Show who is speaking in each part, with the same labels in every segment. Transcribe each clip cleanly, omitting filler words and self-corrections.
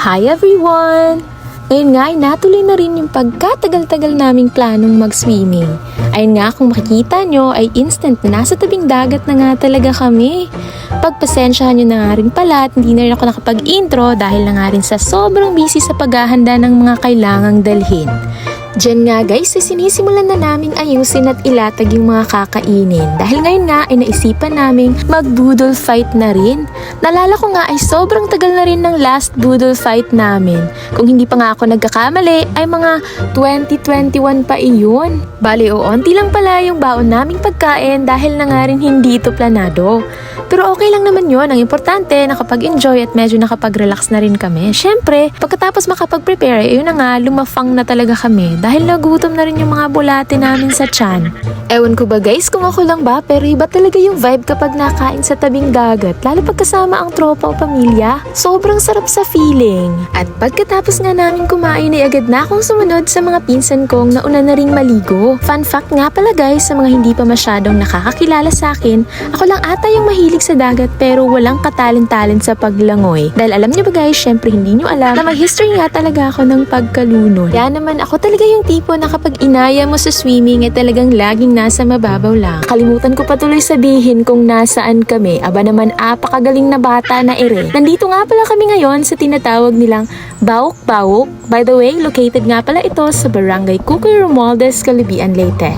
Speaker 1: Hi everyone! Ngayon nga ay natuloy na rin yung pagkatagal-tagal naming planong mag-swimming. Ayun nga, kung makikita nyo ay instant na nasa tabing dagat na nga talaga kami. Pagpasensyahan nyo na nga rin pala at hindi na rin ako nakapag-intro dahil na nga rin sa sobrang busy sa paghahanda ng mga kailangang dalhin. Diyan nga guys, sinisimulan na naming ayusin at ilatag yung mga kakainin. Dahil ngayon nga ay naisipan naming mag-boodle fight na rin. Nalala ko nga ay sobrang tagal na rin ng last boodle fight namin. Kung hindi pa nga ako nagkakamali ay mga 2021 pa iyon. Bali onti lang pala yung baon naming pagkain dahil na nga rin hindi ito planado. Pero okay lang naman yun. Ang importante, nakapag-enjoy at medyo nakapag-relax na rin kami. Syempre, pagkatapos makapag-prepare, ayun na nga, lumafang na talaga kami. Dahil nagutom na rin yung mga bulate namin sa tiyan. Ewan ko ba guys kung ako lang ba, pero iba talaga yung vibe kapag nakain sa tabing dagat. Lalo pagkasama ang tropa o pamilya. Sobrang sarap sa feeling. At pagkatapos nga namin kumain ay agad na akong sumunod sa mga pinsan kong nauna na ring maligo. Fun fact nga pala guys, sa mga hindi pa masyadong nakakakilala sa akin, ako lang ata yung mahilig sa dagat pero walang katalent-talent sa paglangoy. Dahil alam niyo ba guys, syempre hindi niyo alam na may history nga talaga ako ng pagkalunod. Kaya naman ako talaga yung tipo na kapag inaya mo sa swimming ay talagang laging nasa mababaw lang. Kalimutan ko pa tuloy sabihin kung nasaan kami. Aba naman apakagaling na bata na ere. Nandito nga pala kami ngayon sa tinatawag nilang Bauk-Bauk. By the way, located nga pala ito sa Barangay Cucoy Romualdez, Calabian, Leyte.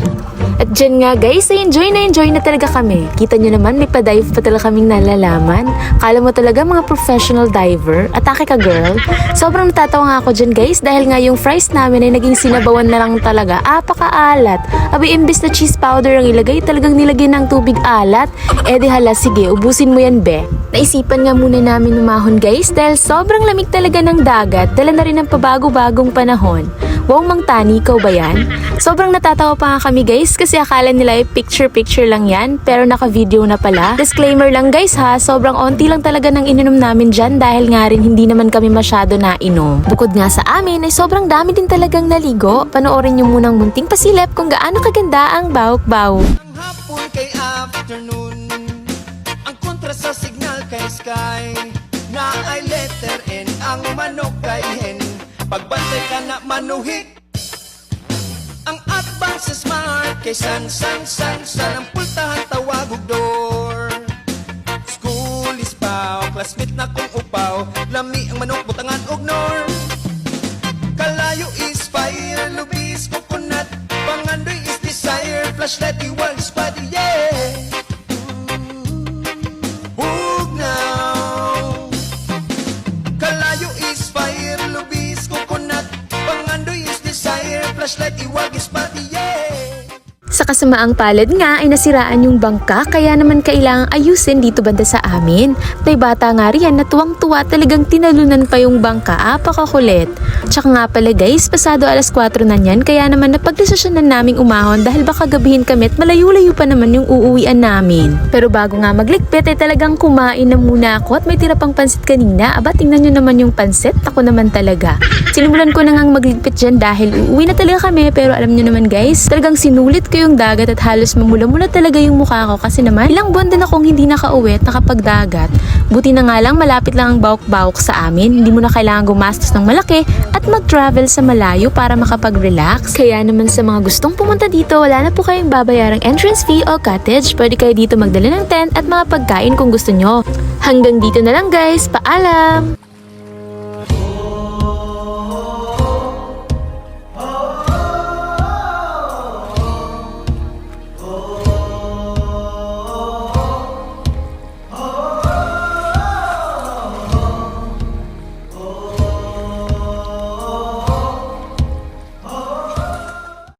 Speaker 1: At dyan nga guys, ay enjoy na talaga kami. Kita nyo naman, may pa-dive pa talaga kaming nalalaman. Kala mo talaga mga professional diver. Atake ka girl. Sobrang natatawa nga ako dyan guys dahil nga yung fries namin ay naging sinabawan na lang talaga. Apakaalat. Abi imbis na cheese powder ang ilagay, talagang nilagay ng tubig alat. Eh di hala, sige, ubusin mo yan be. Naisipan nga muna namin umahon guys dahil sobrang lamig talaga ng dagat. Dala na rin ng pabago-bagong panahon. Wow, Mang Tani, ikaw ba yan? Sobrang natatawa pa nga kami guys kasi akala nila ay picture-picture lang yan pero naka-video na pala. Disclaimer lang guys ha, sobrang onti lang talaga ng ininom namin dyan dahil nga rin hindi naman kami masyado nainom. Bukod nga sa amin ay sobrang dami din talagang naligo. Panoorin nyo munang munting pasilip kung gaano kaganda ang Bauk-Bauk.
Speaker 2: Ang hapon kay afternoon, ang kontra sa signal kay sky, na ay letter N, ang manok kay hen. Pagbantay ka na manuhik. Ang advance smart kay san ang pultahan tawag og door. School is pao, classmate na kong upaw, lami ang manok butangan og norm. Kalayo is fire, lubis coconut, pangandoy is desire, flashlight iwag spot, yeah. Hug now. Kalayo is fire, lubis coconut, pangandoy is desire, flashlight iwag spot, yeah.
Speaker 1: Sa kasamaang palad nga ay nasiraan yung bangka kaya naman kailangang ayusin dito banda sa amin. May bata nga riyan na tuwang-tuwa talagang tinalunan pa yung bangka, apakakulit. Tsaka nga pala guys, pasado alas 4 na yan kaya naman napagdesisyonan naming umahon dahil baka gabihin kami at malayo-layo pa naman yung uuwian namin. Pero bago nga magligpit ay talagang kumain na muna ako at may tira pang pansit kanina. Aba tingnan nyo naman yung pansit, ako naman talaga. Sinimulan ko na ngang magligpit dyan dahil uuwi na talaga kami pero alam nyo naman guys, talagang sinulit ko yung dagat at halos mamula-mula talaga yung mukha ko kasi naman ilang buwan din akong hindi nakauwi at nakapagdagat. Buti na nga lang malapit lang ang Bauk-Bauk sa amin, hindi mo na kailangan gumastos ng malaki at mag-travel sa malayo para makapag-relax. Kaya naman sa mga gustong pumunta dito, wala na po kayong babayarang entrance fee o cottage. Pwede kayo dito magdala ng tent at mga pagkain kung gusto nyo. Hanggang dito na lang guys, paalam!